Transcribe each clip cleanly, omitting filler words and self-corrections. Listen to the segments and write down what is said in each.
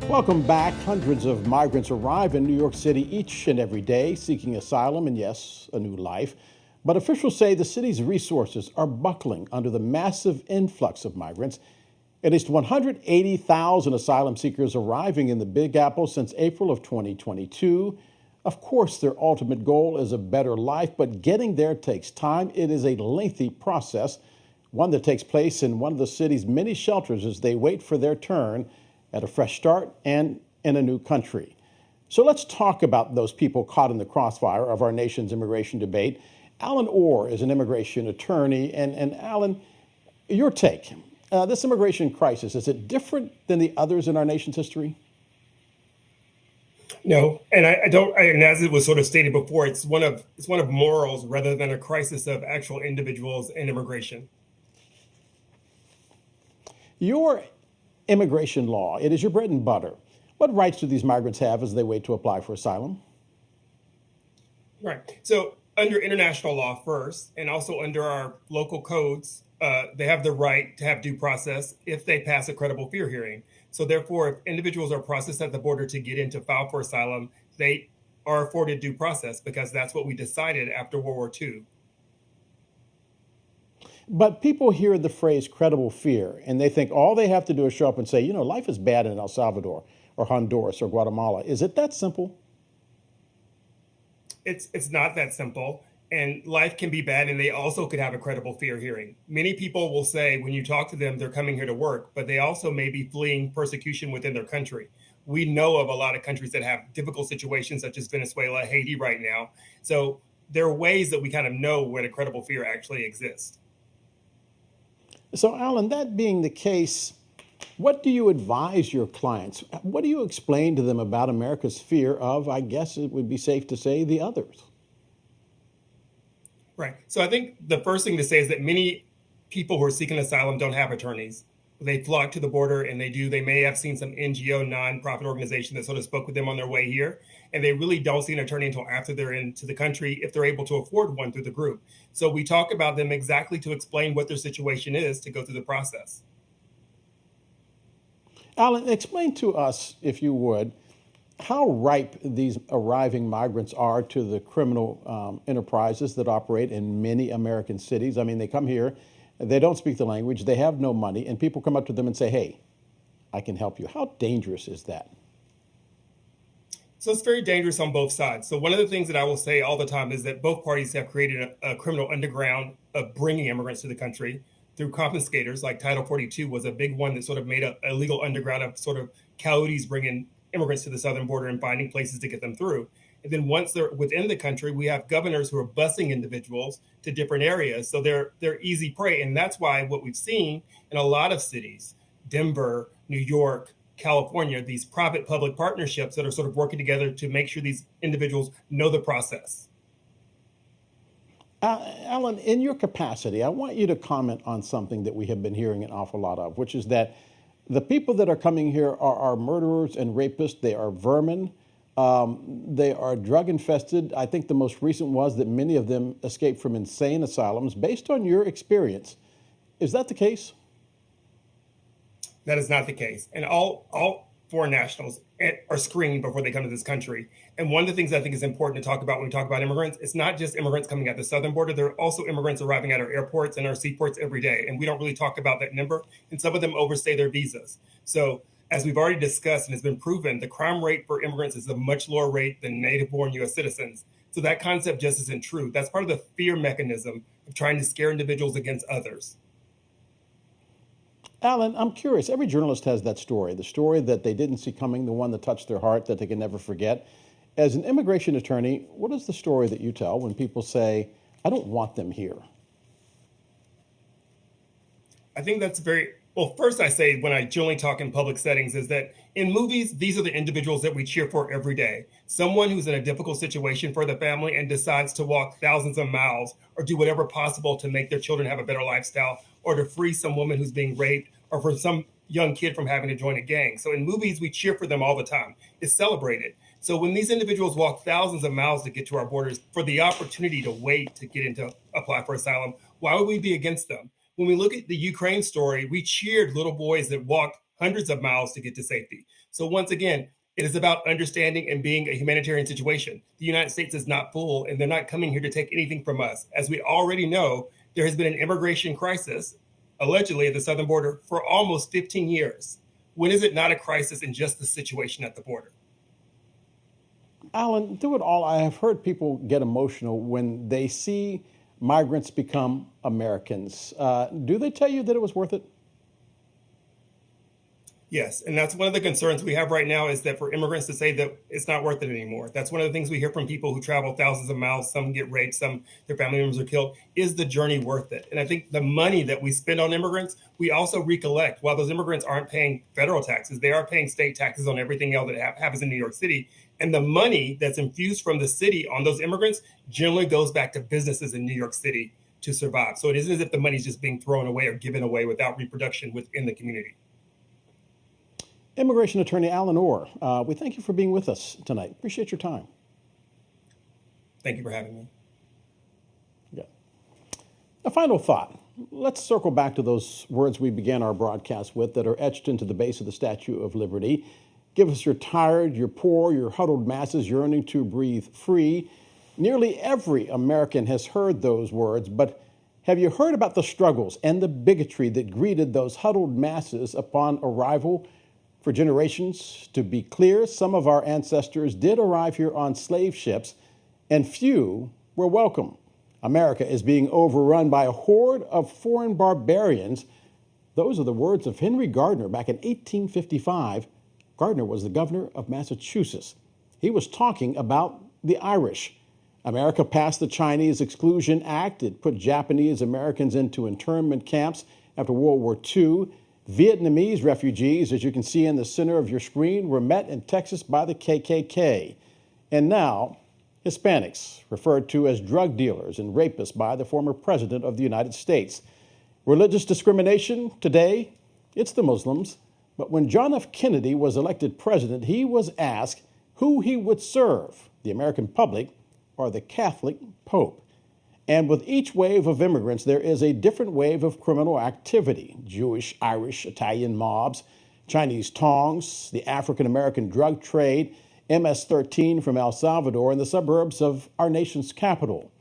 Welcome back. Hundreds of migrants arrive in New York City each and every day seeking asylum and, yes, a new life. But officials say the city's resources are buckling under the massive influx of migrants. At least 180,000 asylum seekers arriving in the Big Apple since April of 2022. Of course, their ultimate goal is a better life, but getting there takes time. It is a lengthy process, one that takes place in one of the city's many shelters as they wait for their turn at a fresh start and in a new country. So let's talk about those people caught in the crossfire of our nation's immigration debate. Alan Orr is an immigration attorney. And Alan, your take. This immigration crisis, is it different than the others in our nation's history? No, and I don't. And as it was sort of stated before, it's one of morals rather than a crisis of actual individuals and immigration. Your immigration law, it is your bread and butter. What rights do these migrants have as they wait to apply for asylum? Right. So under international law first, and also under our local codes, they have the right to have due process if they pass a credible fear hearing. So therefore, if individuals are processed at the border to get in to file for asylum, they are afforded due process because that's what we decided after World War II. But people hear the phrase credible fear and they think all they have to do is show up and say, life is bad in El Salvador or Honduras or Guatemala. Is it that simple? It's not that simple. And life can be bad, and they also could have a credible fear hearing. Many people will say when you talk to them, they're coming here to work, but they also may be fleeing persecution within their country. We know of a lot of countries that have difficult situations, such as Venezuela, Haiti right now. So there are ways that we kind of know where the credible fear actually exists. So, Alan, that being the case, what do you advise your clients? What do you explain to them about America's fear of, I guess it would be safe to say, the others? Right. So I think the first thing to say is that many people who are seeking asylum don't have attorneys. They flock to the border and they may have seen some NGO nonprofit organization that sort of spoke with them on their way here. And they really don't see an attorney until after they're into the country, if they're able to afford one through the group. So we talk about them exactly to explain what their situation is to go through the process. Alan, explain to us, if you would, how ripe these arriving migrants are to the criminal enterprises that operate in many American cities. I mean, they come here, they don't speak the language, they have no money, and people come up to them and say, hey, I can help you. How dangerous is that? So it's very dangerous on both sides. So one of the things that I will say all the time is that both parties have created a criminal underground of bringing immigrants to the country through confiscators, like Title 42 was a big one that sort of made a legal underground of sort of coyotes bringing immigrants to the southern border and finding places to get them through. And then once they're within the country, we have governors who are busing individuals to different areas. So they're easy prey. And that's why what we've seen in a lot of cities, Denver, New York, California, these private public partnerships that are sort of working together to make sure these individuals know the process. Alan, in your capacity, I want you to comment on something that we have been hearing an awful lot of, which is that the people that are coming here are murderers and rapists. They are vermin. They are drug infested. I think the most recent was that many of them escaped from insane asylums. Based on your experience, is that the case? That is not the case. And all foreign nationals are screened before they come to this country. And one of the things I think is important to talk about when we talk about immigrants, it's not just immigrants coming at the southern border. There are also immigrants arriving at our airports and our seaports every day. And we don't really talk about that number. And some of them overstay their visas. So as we've already discussed and has been proven, the crime rate for immigrants is a much lower rate than native-born U.S. citizens. So that concept just isn't true. That's part of the fear mechanism of trying to scare individuals against others. Alan, I'm curious. Every journalist has that story, the story that they didn't see coming, the one that touched their heart, that they can never forget. As an immigration attorney, what is the story that you tell when people say, I don't want them here? I think that's well, first I say when I generally talk in public settings is that in movies, these are the individuals that we cheer for every day. Someone who's in a difficult situation for the family and decides to walk thousands of miles or do whatever possible to make their children have a better lifestyle or to free some woman who's being raped or for some young kid from having to join a gang. So in movies, we cheer for them all the time. It's celebrated. So when these individuals walk thousands of miles to get to our borders for the opportunity to wait to get into apply for asylum, why would we be against them? When we look at the Ukraine story, we cheered little boys that walked hundreds of miles to get to safety. So once again, it is about understanding and being a humanitarian situation. The United States is not full, and they're not coming here to take anything from us. As we already know, there has been an immigration crisis, allegedly at the southern border, for almost 15 years. When is it not a crisis in just the situation at the border? Alan, through it all, I have heard people get emotional when they see migrants become Americans. Do they tell you that it was worth it? Yes, and that's one of the concerns we have right now is that for immigrants to say that it's not worth it anymore. That's one of the things we hear from people who travel thousands of miles. Some get raped, some their family members are killed. Is the journey worth it? And I think the money that we spend on immigrants, we also recollect. While those immigrants aren't paying federal taxes, they are paying state taxes on everything else that happens in New York City. And the money that's infused from the city on those immigrants generally goes back to businesses in New York City to survive. So it isn't as if the money's just being thrown away or given away without reproduction within the community. Immigration attorney Alan Orr, we thank you for being with us tonight. Appreciate your time. Thank you for having me. Yeah. A final thought. Let's circle back to those words we began our broadcast with that are etched into the base of the Statue of Liberty. Give us your tired, your poor, your huddled masses yearning to breathe free. Nearly every American has heard those words, but have you heard about the struggles and the bigotry that greeted those huddled masses upon arrival? For generations, to be clear, some of our ancestors did arrive here on slave ships, and few were welcome. America is being overrun by a horde of foreign barbarians. Those are the words of Henry Gardner back in 1855. Gardner was the governor of Massachusetts. He was talking about the Irish. America passed the Chinese Exclusion Act. It put Japanese Americans into internment camps after World War II. Vietnamese refugees, as you can see in the center of your screen, were met in Texas by the KKK. And now, Hispanics, referred to as drug dealers and rapists by the former president of the United States. Religious discrimination, today, it's the Muslims. But when John F. Kennedy was elected president, he was asked who he would serve, the American public or the Catholic Pope. And with each wave of immigrants, there is a different wave of criminal activity. Jewish, Irish, Italian mobs, Chinese tongs, the African-American drug trade, MS-13 from El Salvador, and the suburbs of our nation's capital.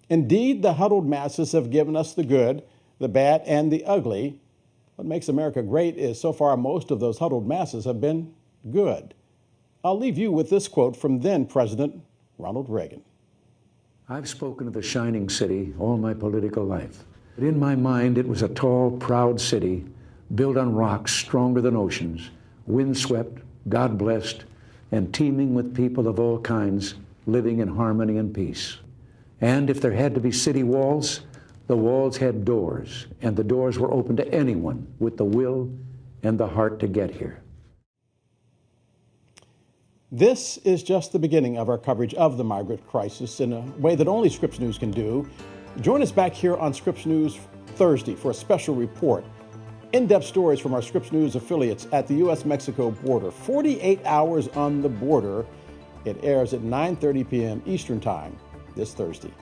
Indeed, the huddled masses have given us the good, the bad, and the ugly. What makes America great is so far most of those huddled masses have been good. I'll leave you with this quote from then President Ronald Reagan. I've spoken of the shining city all my political life. But in my mind, it was a tall, proud city built on rocks stronger than oceans, windswept, God-blessed, and teeming with people of all kinds living in harmony and peace. And if there had to be city walls, the walls had doors, and the doors were open to anyone with the will and the heart to get here. This is just the beginning of our coverage of the migrant crisis in a way that only Scripps News can do. Join us back here on Scripps News Thursday for a special report. In-depth stories from our Scripps News affiliates at the U.S.-Mexico border. 48 hours on the border. It airs at 9:30 p.m. Eastern Time this Thursday.